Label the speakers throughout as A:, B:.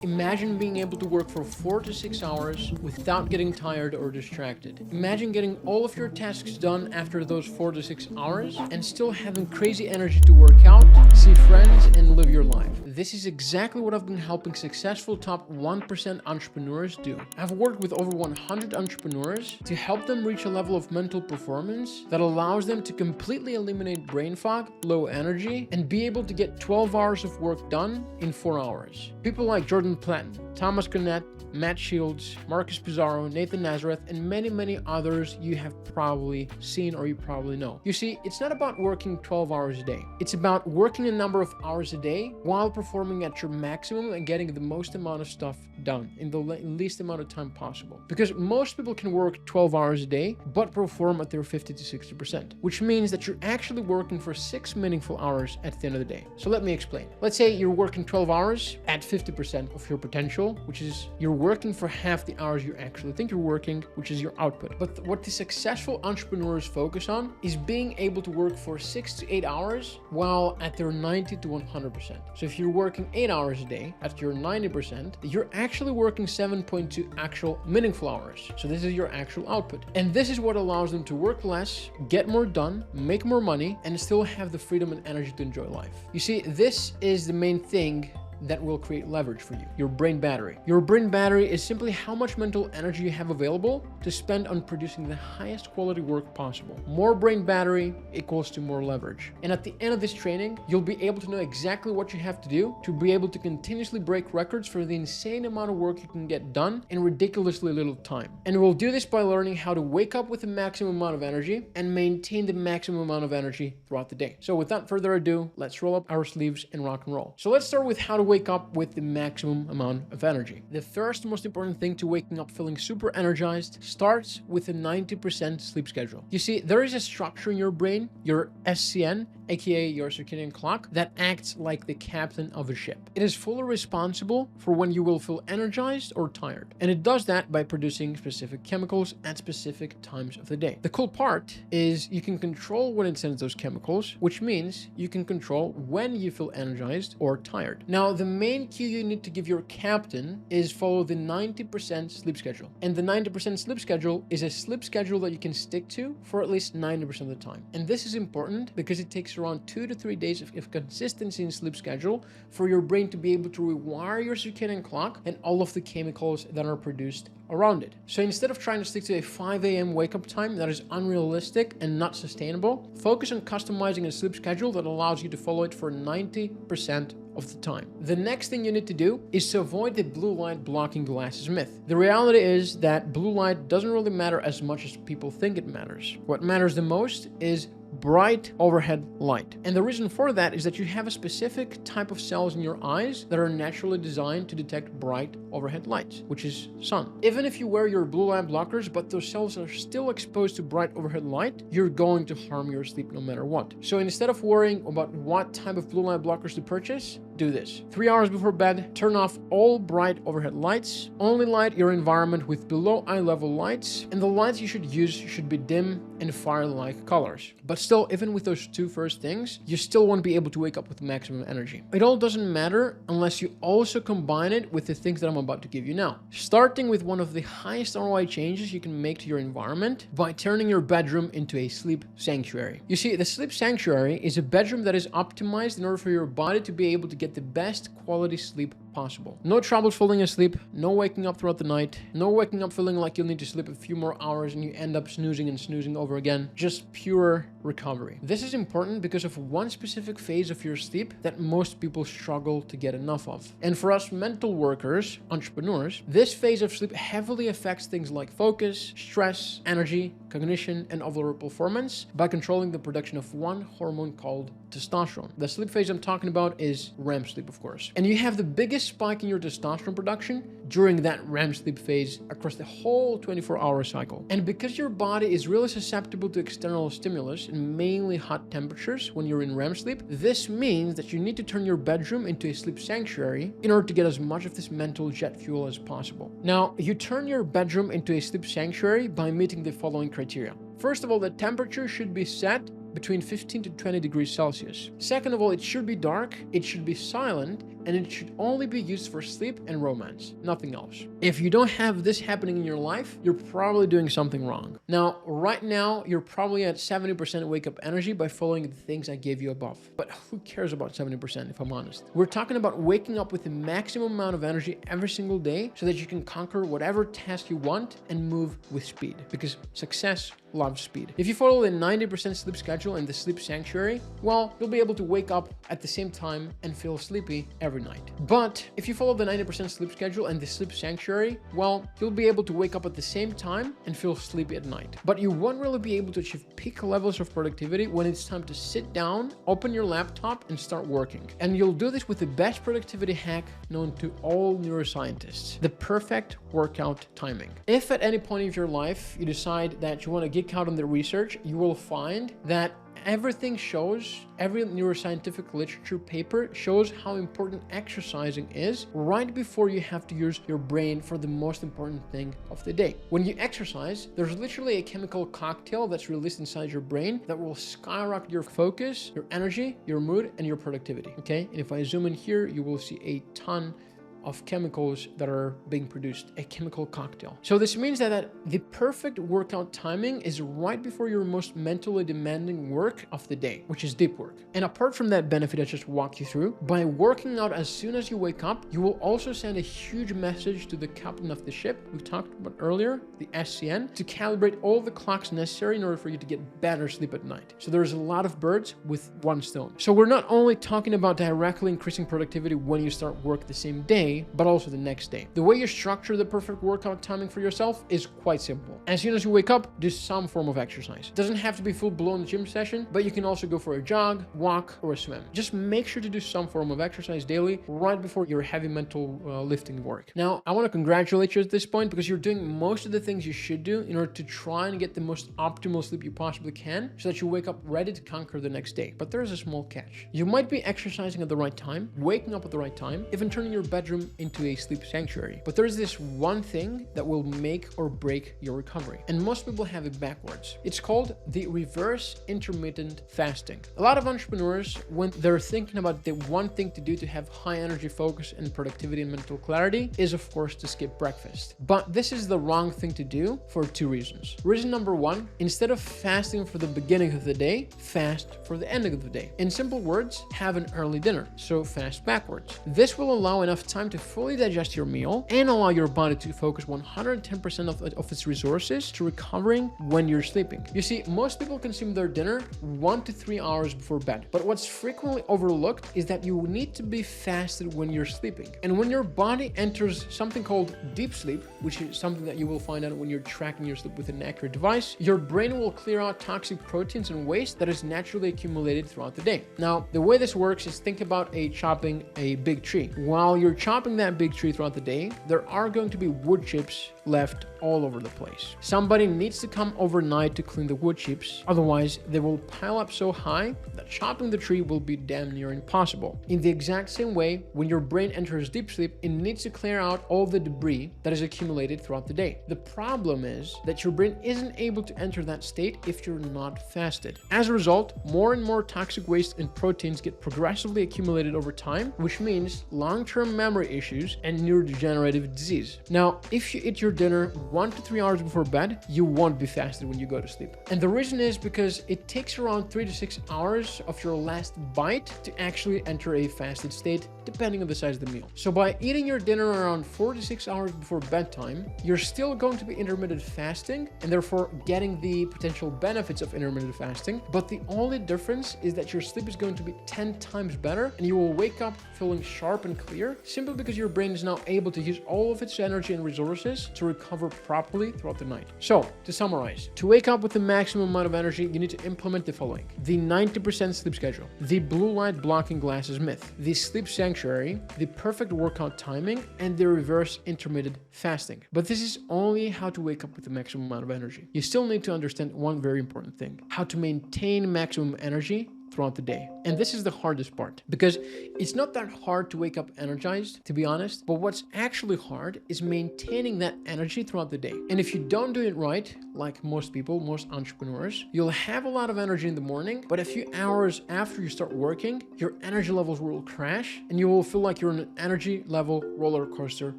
A: Imagine being able to work for 4 to 6 hours without getting tired or distracted. Imagine getting all of your tasks done after those 4 to 6 hours and still having crazy energy to work out, see friends, and live your life. This is exactly what I've been helping successful top 1% entrepreneurs do. I've worked with over 100 entrepreneurs to help them reach a level of mental performance that allows them to completely eliminate brain fog, low energy, and be able to get 12 hours of work done in 4 hours. People like Jordan Platten, Thomas Gannett, Matt Shields, Marcus Pizarro, Nathan Nazareth, and many others you have probably seen or you probably know. You see, it's not about working 12 hours a day. It's about working a number of hours a day while performing at your maximum and getting the most amount of stuff done in the least amount of time possible. Because most people can work 12 hours a day, but perform at their 50 to 60%, which means that you're actually working for 6 meaningful hours at the end of the day. So let me explain. Let's say you're working 12 hours at 50% of your potential, which is you're working for half the hours you actually think you're working, which is your output. But what the successful entrepreneurs focus on is being able to work for 6 to 8 hours while at their 90 to 100%. So if you're working 8 hours a day at your 90%, you're actually working 7.2 actual meaningful hours. So this is your actual output. And this is what allows them to work less, get more done, make more money, and still have the freedom and energy to enjoy life. You see, this is the main thing that will create leverage for you, your brain battery. Your brain battery is simply how much mental energy you have available to spend on producing the highest quality work possible. More brain battery equals to more leverage. And at the end of this training, you'll be able to know exactly what you have to do to be able to continuously break records for the insane amount of work you can get done in ridiculously little time. And we'll do this by learning how to wake up with the maximum amount of energy and maintain the maximum amount of energy throughout the day. So without further ado, let's roll up our sleeves and rock and roll. So let's start with how to wake up with the maximum amount of energy. The first most important thing to waking up feeling super energized starts with a 90% sleep schedule. You see, there is a structure in your brain, your SCN, aka your circadian clock, that acts like the captain of a ship. It is fully responsible for when you will feel energized or tired. And it does that by producing specific chemicals at specific times of the day. The cool part is you can control when it sends those chemicals, which means you can control when you feel energized or tired. Now, the main cue you need to give your captain is follow the 90% sleep schedule. And the 90% sleep schedule is a sleep schedule that you can stick to for at least 90% of the time. And this is important because it takes around 2 to 3 days of consistency in sleep schedule for your brain to be able to rewire your circadian clock and all of the chemicals that are produced around it. So instead of trying to stick to a 5 a.m. wake-up time that is unrealistic and not sustainable, focus on customizing a sleep schedule that allows you to follow it for 90% of the time. The next thing you need to do is to avoid the blue light blocking glasses myth. The reality is that blue light doesn't really matter as much as people think it matters. What matters the most is bright overhead light. And the reason for that is that you have a specific type of cells in your eyes that are naturally designed to detect bright overhead light, which is sun. Even if you wear your blue light blockers, but those cells are still exposed to bright overhead light, you're going to harm your sleep no matter what. So instead of worrying about what type of blue light blockers to purchase, do this. 3 hours before bed, turn off all bright overhead lights. Only light your environment with below eye level lights, and the lights you should use should be dim and fire-like colors. But still, even with those two first things, you still won't be able to wake up with maximum energy. It all doesn't matter unless you also combine it with the things that I'm about to give you now. Starting with one of the highest ROI changes you can make to your environment by turning your bedroom into a sleep sanctuary. You see, the sleep sanctuary is a bedroom that is optimized in order for your body to be able to get the best quality sleep possible. No troubles falling asleep, no waking up throughout the night, no waking up feeling like you'll need to sleep a few more hours and you end up snoozing and snoozing over again. Just pure recovery. This is important because of one specific phase of your sleep that most people struggle to get enough of. And for us mental workers, entrepreneurs, this phase of sleep heavily affects things like focus, stress, energy, cognition, and overall performance by controlling the production of one hormone called testosterone. The sleep phase I'm talking about is REM sleep, of course. And you have the biggest spike in your testosterone production during that REM sleep phase across the whole 24-hour cycle. And because your body is really susceptible to external stimulus and mainly hot temperatures when you're in REM sleep, this means that you need to turn your bedroom into a sleep sanctuary in order to get as much of this mental jet fuel as possible. Now, you turn your bedroom into a sleep sanctuary by meeting the following criteria. First of all, the temperature should be set between 15 to 20 degrees Celsius. Second of all, it should be dark, it should be silent, and it should only be used for sleep and romance, nothing else. If you don't have this happening in your life, you're probably doing something wrong. Now, right now, you're probably at 70% wake up energy by following the things I gave you above. But who cares about 70% if I'm honest? We're talking about waking up with the maximum amount of energy every single day so that you can conquer whatever task you want and move with speed, because success loves speed. If you follow the 90% sleep schedule and the sleep sanctuary, well, you'll be able to wake up at the same time and feel sleepy every night. But if you follow the 90% sleep schedule and the sleep sanctuary, well, you'll be able to wake up at the same time and feel sleepy at night. But you won't really be able to achieve peak levels of productivity when it's time to sit down, open your laptop, and start working. And you'll do this with the best productivity hack known to all neuroscientists: the perfect workout timing. If at any point of your life you decide that you want to geek out on the research, you will find that everything shows, every neuroscientific literature paper shows how important exercising is right before you have to use your brain for the most important thing of the day. When you exercise, there's literally a chemical cocktail that's released inside your brain that will skyrocket your focus, your energy, your mood, and your productivity. Okay, and if I zoom in here, you will see a ton of chemicals that are being produced, a chemical cocktail. So this means that the perfect workout timing is right before your most mentally demanding work of the day, which is deep work. And apart from that benefit I just walked you through, by working out as soon as you wake up, you will also send a huge message to the captain of the ship we talked about earlier, the SCN, to calibrate all the clocks necessary in order for you to get better sleep at night. So there's a lot of birds with one stone. So we're not only talking about directly increasing productivity when you start work the same day, but also the next day. The way you structure the perfect workout timing for yourself is quite simple. As soon as you wake up, do some form of exercise. It doesn't have to be full-blown gym session, but you can also go for a jog, walk, or a swim. Just make sure to do some form of exercise daily right before your heavy mental lifting work. Now, I want to congratulate you at this point because you're doing most of the things you should do in order to try and get the most optimal sleep you possibly can so that you wake up ready to conquer the next day. But there's a small catch. You might be exercising at the right time, waking up at the right time, even turning your bedroom into a sleep sanctuary. But there's this one thing that will make or break your recovery. And most people have it backwards. It's called the reverse intermittent fasting. A lot of entrepreneurs, when they're thinking about the one thing to do to have high energy focus and productivity and mental clarity is, of course, to skip breakfast. But this is the wrong thing to do for two reasons. Reason number one, instead of fasting for the beginning of the day, fast for the ending of the day. In simple words, have an early dinner. So fast backwards. This will allow enough time to fully digest your meal and allow your body to focus 110% of its resources to recovering when you're sleeping. You see, most people consume their dinner 1 to 3 hours before bed, but what's frequently overlooked is that you need to be fasted when you're sleeping. And when your body enters something called deep sleep, which is something that you will find out when you're tracking your sleep with an accurate device, your brain will clear out toxic proteins and waste that is naturally accumulated throughout the day. Now, the way this works is think about chopping a big tree. While you're chopping that big tree throughout the day, there are going to be wood chips left all over the place. Somebody needs to come overnight to clean the wood chips, otherwise they will pile up so high that chopping the tree will be damn near impossible. In the exact same way, when your brain enters deep sleep, it needs to clear out all the debris that is accumulated throughout the day. The problem is that your brain isn't able to enter that state if you're not fasted. As a result, more and more toxic waste and proteins get progressively accumulated over time, which means long-term memory issues and neurodegenerative disease. Now, if you eat your dinner 1 to 3 hours before bed, you won't be fasted when you go to sleep. And the reason is because it takes around 3 to 6 hours of your last bite to actually enter a fasted state, depending on the size of the meal. So by eating your dinner around 4 to 6 hours before bedtime, you're still going to be intermittent fasting and therefore getting the potential benefits of intermittent fasting. But the only difference is that your sleep is going to be 10 times better and you will wake up feeling sharp and clear simply because your brain is now able to use all of its energy and resources to recover properly throughout the night. So, to summarize, to wake up with the maximum amount of energy, you need to implement the following: the 90% sleep schedule, the blue light blocking glasses myth, the sleep sanctuary, the perfect workout timing, and the reverse intermittent fasting. But this is only how to wake up with the maximum amount of energy. You still need to understand one very important thing: how to maintain maximum energy throughout the day. And this is the hardest part, because it's not that hard to wake up energized, to be honest, but what's actually hard is maintaining that energy throughout the day. And if you don't do it right, like most people, most entrepreneurs, you'll have a lot of energy in the morning, but a few hours after you start working, your energy levels will crash and you will feel like you're on an energy level roller coaster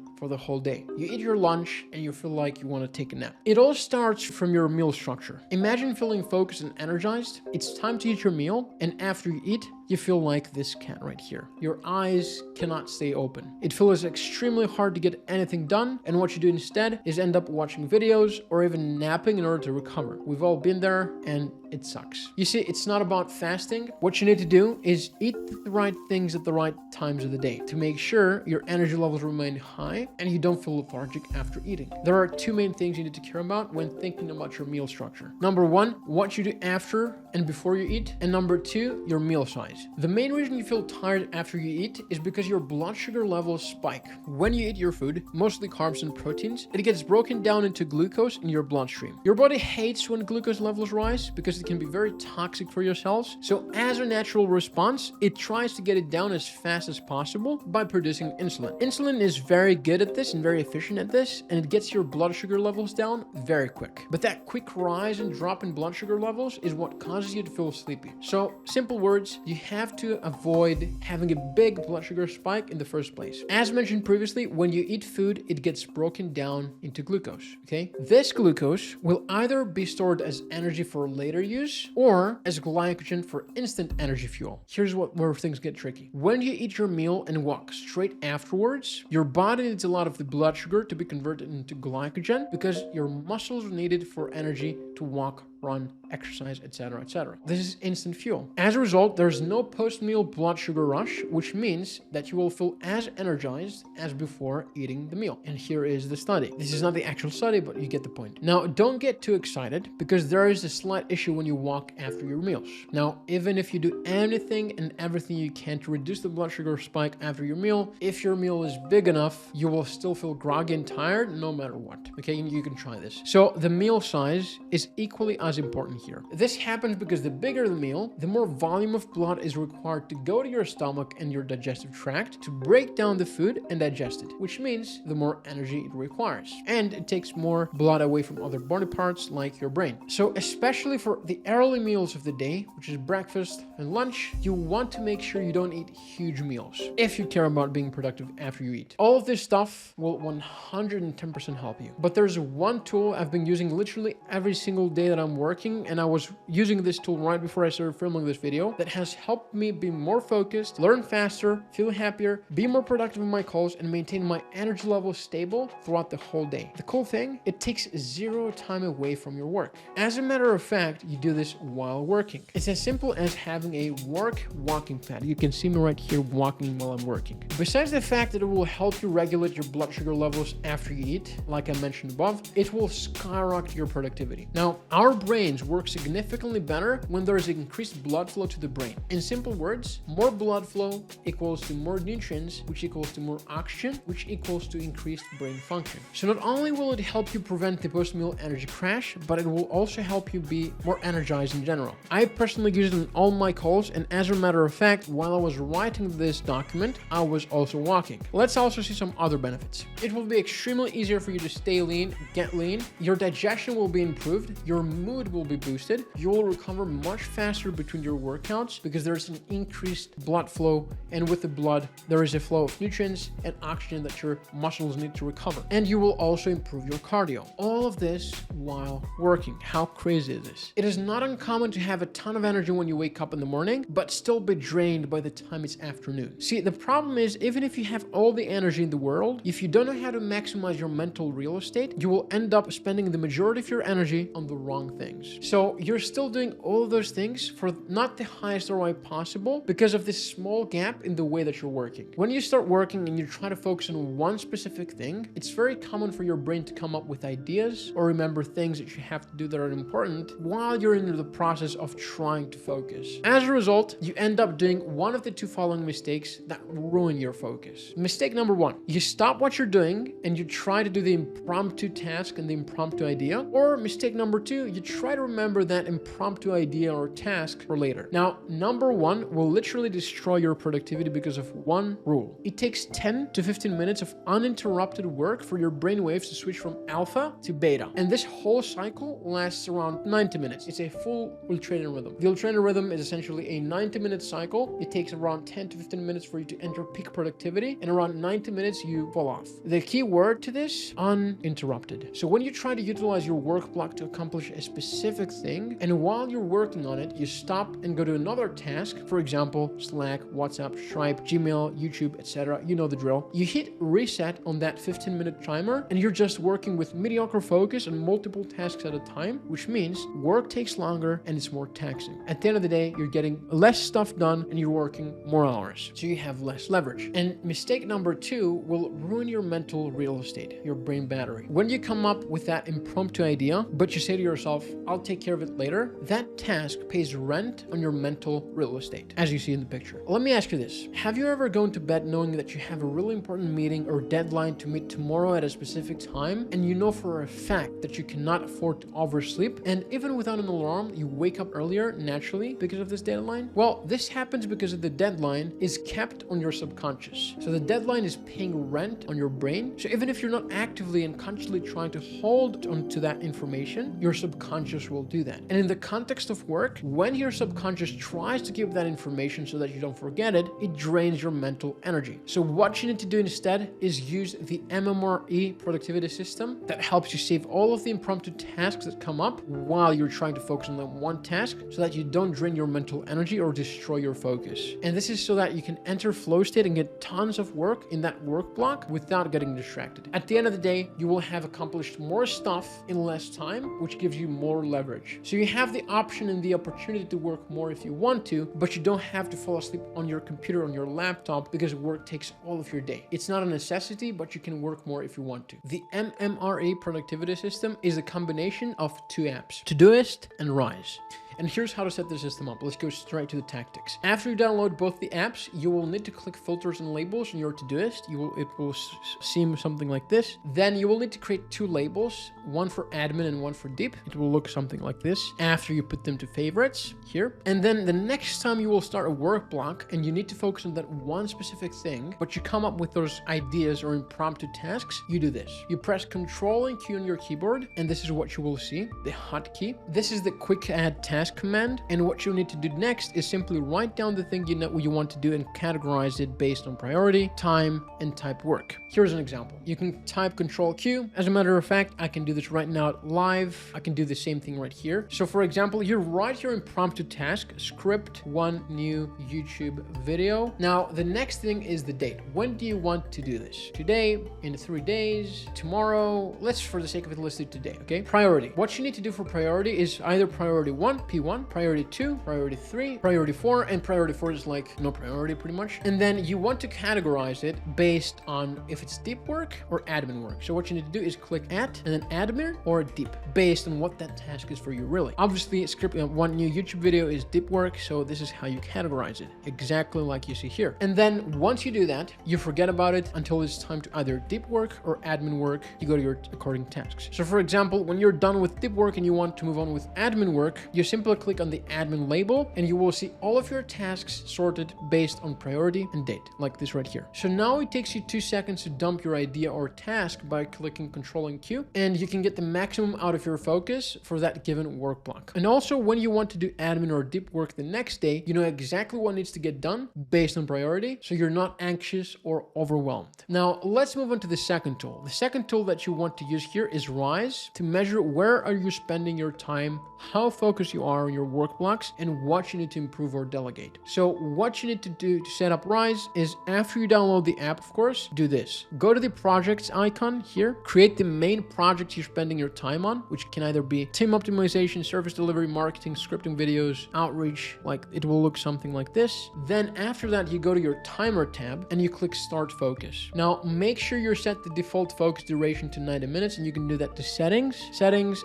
A: for the whole day. You eat your lunch and you feel like you want to take a nap. It all starts from your meal structure. Imagine feeling focused and energized. It's time to eat your meal, and after you eat, you feel like this cat right here. Your eyes cannot stay open. It feels extremely hard to get anything done, and what you do instead is end up watching videos or even napping in order to recover. We've all been there, and it sucks. You see, it's not about fasting. What you need to do is eat the right things at the right times of the day to make sure your energy levels remain high and you don't feel lethargic after eating. There are two main things you need to care about when thinking about your meal structure. Number one, what you do after and before you eat, and number two, your meal size. The main reason you feel tired after you eat is because your blood sugar levels spike. When you eat your food, mostly carbs and proteins, it gets broken down into glucose in your bloodstream. Your body hates when glucose levels rise because it can be very toxic for your cells. So as a natural response, it tries to get it down as fast as possible by producing insulin. Insulin is very good at this and very efficient at this, and it gets your blood sugar levels down very quick. But that quick rise and drop in blood sugar levels is what causes you to feel sleepy. So, simple words, you have to avoid having a big blood sugar spike in the first place. As mentioned previously, when you eat food, it gets broken down into glucose, okay? This glucose will either be stored as energy for later use or as glycogen for instant energy fuel. Here's where things get tricky. When you eat your meal and walk straight afterwards, your body needs a lot of the blood sugar to be converted into glycogen because your muscles are needed for energy to walk, run, exercise, etc., etc. This is instant fuel. As a result, there's no post-meal blood sugar rush, which means that you will feel as energized as before eating the meal. And here is the study. This is not the actual study, but you get the point. Now, don't get too excited because there is a slight issue when you walk after your meals. Now, even if you do anything and everything you can to reduce the blood sugar spike after your meal, if your meal is big enough, you will still feel groggy and tired no matter what. Okay, you can try this. So the meal size is equally as important here. This happens because the bigger the meal, the more volume of blood is required to go to your stomach and your digestive tract to break down the food and digest it, which means the more energy it requires. And it takes more blood away from other body parts like your brain. So especially for the early meals of the day, which is breakfast and lunch, you want to make sure you don't eat huge meals if you care about being productive after you eat. All of this stuff will 110% help you. But there's one tool I've been using literally every single day that I'm working, and I was using this tool right before I started filming this video, that has helped me be more focused, learn faster, feel happier, be more productive in my calls, and maintain my energy level stable throughout the whole day. The cool thing, it takes zero time away from your work. As a matter of fact, you do this while working. It's as simple as having a work walking pad. You can see me right here walking while I'm working. Besides the fact that it will help you regulate your blood sugar levels after you eat, like I mentioned above, it will skyrocket your productivity. Now, our brains work significantly better when there is increased blood flow to the brain. In simple words, more blood flow equals to more nutrients, which equals to more oxygen, which equals to increased brain function. So not only will it help you prevent the post-meal energy crash, but it will also help you be more energized in general. I personally use it in all my calls, and as a matter of fact, while I was writing this document, I was also walking. Let's also see some other benefits. It will be extremely easier for you to stay lean, get lean. Your digestion will be improved. Your mood will be boosted. You will recover much faster between your workouts because there's an increased blood flow, and with the blood, there is a flow of nutrients and oxygen that your muscles need to recover. And you will also improve your cardio. All of this while working. How crazy is this? It is not uncommon to have a ton of energy when you wake up in the morning, but still be drained by the time it's afternoon. See, the problem is, even if you have all the energy in the world, if you don't know how to maximize your mental real estate, you will end up spending the majority of your energy on the wrong things. So you're still doing all of those things for not the highest ROI possible because of this small gap in the way that you're working. When you start working and you try to focus on one specific thing, it's very common for your brain to come up with ideas or remember things that you have to do that are important while you're in the process of trying to focus. As a result, you end up doing one of the two following mistakes that ruin your focus. Mistake number one, you stop what you're doing and you try to do the impromptu task and the impromptu idea. Or mistake number two, you try to remember that impromptu idea or task for later. Now, number one will literally destroy your productivity because of one rule. It takes 10 to 15 minutes of uninterrupted work for your brain waves to switch from alpha to beta. And this whole cycle lasts around 90 minutes. It's a full ultradian rhythm. The ultradian rhythm is essentially a 90-minute cycle. It takes around 10 to 15 minutes for you to enter peak productivity, and around 90 minutes you fall off. The key word to this, uninterrupted. So when you try to utilize your work block to accomplish a specific thing, and while you're working on it, you stop and go to another task, for example, Slack, WhatsApp, Stripe, Gmail, YouTube, etc. You know the drill. You hit reset on that 15-minute timer, and you're just working with mediocre focus on multiple tasks at a time, which means work takes longer and it's more taxing. At the end of the day, you're getting less stuff done and you're working more hours, so you have less leverage. And mistake number two will ruin your mental real estate, your brain battery. When you come up with that impromptu idea, but you say to yourself, I'll take care of it later, that task pays rent on your mental real estate, as you see in the picture. Let me ask you this. Have you ever gone to bed knowing that you have a really important meeting or deadline to meet tomorrow at a specific time, and you know for a fact that you cannot afford to oversleep, and even without an alarm, you wake up earlier naturally because of this deadline? Well, this happens because the deadline is kept on your subconscious. So the deadline is paying rent on your brain. So even if you're not actively and consciously trying to hold on to that information, your subconscious will do that. And in the context of work, when your subconscious tries to give that information so that you don't forget it, it drains your mental energy. So what you need to do instead is use the MMRE productivity system that helps you save all of the impromptu tasks that come up while you're trying to focus on that one task, so that you don't drain your mental energy or destroy your focus. And this is so that you can enter flow state and get tons of work in that work block without getting distracted. At the end of the day, you will have accomplished more stuff in less time, which gives you more leverage. So you have the option and the opportunity to work more if you want to, but you don't have to fall asleep on your computer, on your laptop, because work takes all of your day. It's not a necessity, but you can work more if you want to. The MMRE productivity system is a combination of two apps, Todoist and Rise. And here's how to set the system up. Let's go straight to the tactics. After you download both the apps, you will need to click filters and labels in your Todoist. It will seem something like this. Then you will need to create two labels, one for admin and one for deep. It will look something like this after you put them to favorites here. And then the next time you will start a work block and you need to focus on that one specific thing, but you come up with those ideas or impromptu tasks, you do this. You press Control and Q on your keyboard, and this is what you will see, the hotkey. This is the quick add task command, and what you need to do next is simply write down the thing you know you want to do and categorize it based on priority, time, and type work. Here's an example. You can type Control Q. As a matter of fact, I can do this right now live. I can do the same thing right here. So for example, you write your impromptu task, script one new YouTube video. Now the next thing is the date. When do you want to do this? Today, in 3 days, tomorrow. Let's, for the sake of it, let's do today, okay? Priority. What you need to do for priority is either priority 1, P1, priority 2, priority 3, priority 4, and priority 4 is like no priority pretty much. And then you want to categorize it based on if it's deep work or admin work. So what you need to do is click at and then admin or deep based on what that task is for you really. Obviously, script one new YouTube video is deep work, so this is how you categorize it, exactly like you see here. And then once you do that, you forget about it until it's time to either deep work or admin work. You go to your according tasks. So for example, when you're done with deep work and you want to move on with admin work, you simply click on the admin label and you will see all of your tasks sorted based on priority and date, like this right here. So now it takes you 2 seconds to dump your idea or task by clicking Control and Q, and you can get the maximum out of your focus for that given work block. And also when you want to do admin or deep work the next day, you know exactly what needs to get done based on priority, so you're not anxious or overwhelmed. Now let's move on to the second tool. The second tool that you want to use here is Rise, to measure where are you spending your time, how focused you are on your work blocks, and what you need to improve or delegate. So what you need to do to set up Rise is, after you download the app, of course, do this. Go to the projects icon here, create the main project you're spending your time on, which can either be team optimization, service delivery, marketing, scripting videos, outreach, like it will look something like this. Then after that, you go to your timer tab and you click Start Focus. Now make sure you set the default focus duration to 90 minutes, and you can do that to settings,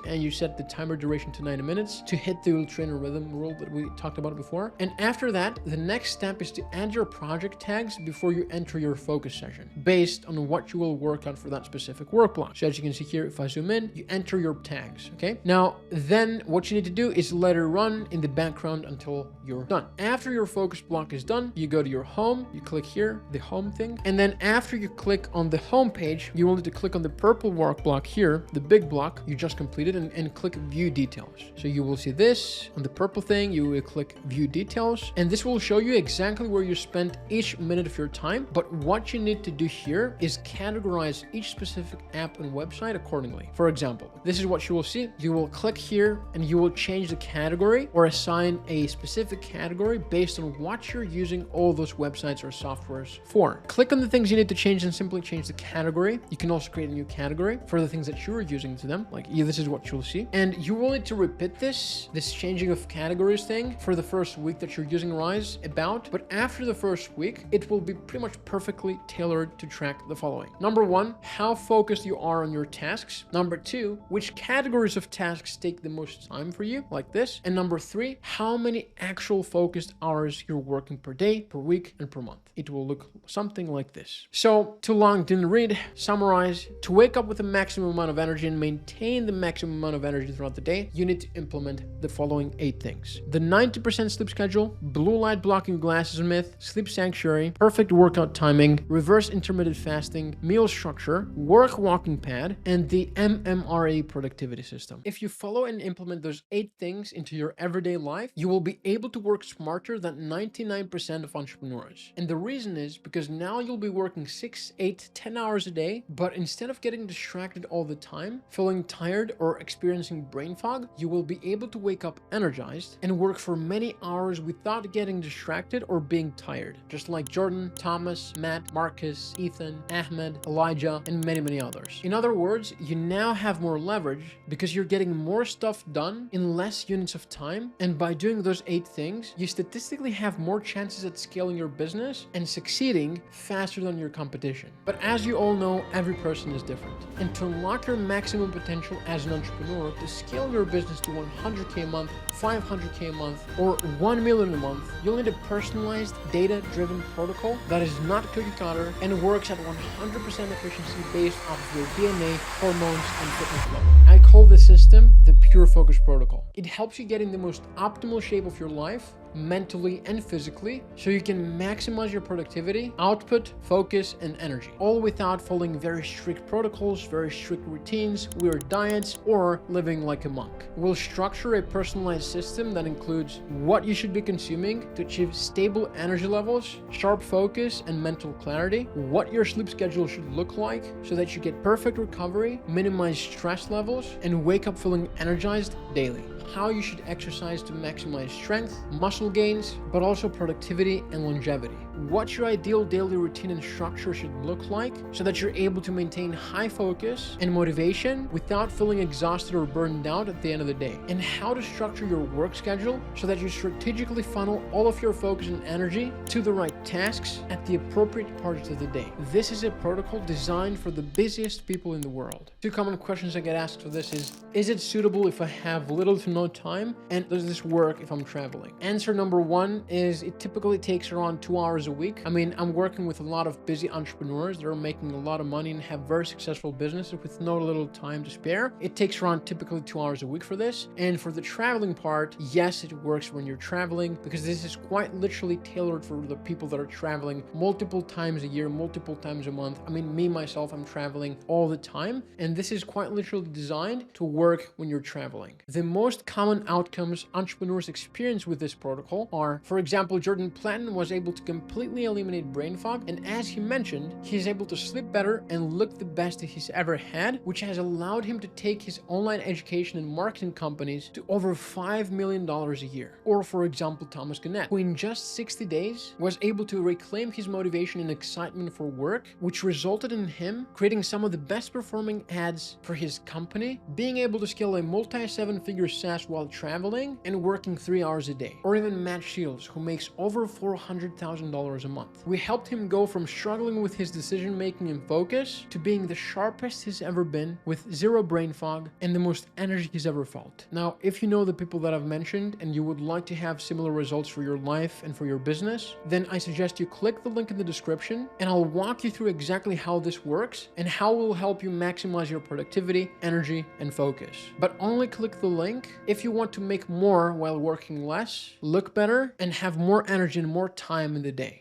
A: and you set the timer duration to 90 minutes. To hit the fuel, train, or rhythm rule that we talked about before. And after that, the next step is to add your project tags before you enter your focus session, based on what you will work on for that specific work block. So as you can see here, if I zoom in, you enter your tags, okay? Now, then what you need to do is let it run in the background until you're done. After your focus block is done, you go to your home, you click here, the home thing, and then after you click on the home page, you will need to click on the purple work block here, the big block you just completed, and click view details. So you will see this on the purple thing, you will click view details, and this will show you exactly where you spent each minute of your time. But what you need to do here is categorize each specific app and website accordingly. For example, this is what you will see. You will click here and you will change the category or assign a specific category based on what you're using all those websites or softwares for. Click on the things you need to change and simply change the category. You can also create a new category for the things that you are using to them. Like, this is what you'll see. And you will need to repeat this changing of categories thing for the first week that you're using Rise about. But after the first week, it will be pretty much perfectly tailored to track the following. Number one, how focused you are on your tasks. Number two, which categories of tasks take the most time for you, like this. And number three, how many actual focused hours you're working per day, per week, and per month. It will look something like this. So, too long didn't read, summarize. To wake up with the maximum amount of energy and maintain the maximum amount of energy throughout the day, you need to implement the following 8 things. The 90% sleep schedule, blue light blocking glasses myth, sleep sanctuary, perfect workout timing, reverse intermittent fasting, meal structure, work walking pad, and the MMRE productivity system. If you follow and implement those 8 things into your everyday life, you will be able to work smarter than 99% of entrepreneurs. And the reason is because now you'll be working 6, 8, 10 hours a day, but instead of getting distracted all the time, feeling tired or experiencing brain fog, you will be able to wake up energized and work for many hours without getting distracted or being tired. Just like Jordan, Thomas, Matt, Marcus, Ethan, Ahmed, Elijah, and many others. In other words, you now have more leverage because you're getting more stuff done in less units of time, and by doing those 8 things, you statistically have more chances at scaling your business and succeeding faster than your competition. But as you all know, every person is different. And to unlock your maximum potential as an entrepreneur, to scale your business to 100K a month, 500K a month, or 1 million a month, you'll need a personalized, data-driven protocol that is not cookie cutter and works at 100% efficiency based off of your DNA, hormones, and fitness level. I call this system the Pure Focus Protocol. It helps you get in the most optimal shape of your life, mentally and physically, so you can maximize your productivity, output, focus, and energy, all without following very strict protocols, very strict routines, weird diets, or living like a monk. We'll structure a personalized system that includes what you should be consuming to achieve stable energy levels, sharp focus, and mental clarity, what your sleep schedule should look like so that you get perfect recovery, minimize stress levels, and wake up feeling energized daily, how you should exercise to maximize strength, muscle gains, but also productivity and longevity, what your ideal daily routine and structure should look like so that you're able to maintain high focus and motivation without feeling exhausted or burned out at the end of the day, and how to structure your work schedule so that you strategically funnel all of your focus and energy to the right tasks at the appropriate parts of the day. This is a protocol designed for the busiest people in the world. 2 common questions I get asked for this is it suitable if I have little to no time, and does this work if I'm traveling? Answer number 1 is it typically takes around 2 hours a week. I mean, I'm working with a lot of busy entrepreneurs that are making a lot of money and have very successful businesses with no little time to spare. It takes around typically 2 hours a week for this. And for the traveling part, yes, it works when you're traveling, because this is quite literally tailored for the people that are traveling multiple times a year, multiple times a month. I mean, me, myself, I'm traveling all the time, and this is quite literally designed to work when you're traveling. The most common outcomes entrepreneurs experience with this protocol are, for example, Jordan Platten was able to completely eliminate brain fog, and as he mentioned, he's able to sleep better and look the best that he's ever had, which has allowed him to take his online education and marketing companies to over $5 million a year. Or for example, Thomas Gannett, who in just 60 days was able to reclaim his motivation and excitement for work, which resulted in him creating some of the best performing ads for his company, being able to scale a multi-7-figure SaaS while traveling and working 3 hours a day. Or even Matt Shields, who makes over $400,000 a month. We helped him go from struggling with his decision making and focus to being the sharpest he's ever been, with zero brain fog and the most energy he's ever felt. Now, if you know the people that I've mentioned and you would like to have similar results for your life and for your business, then I suggest you click the link in the description and I'll walk you through exactly how this works and how it will help you maximize your productivity, energy, and focus. But only click the link if you want to make more while working less, look better, and have more energy and more time in the day.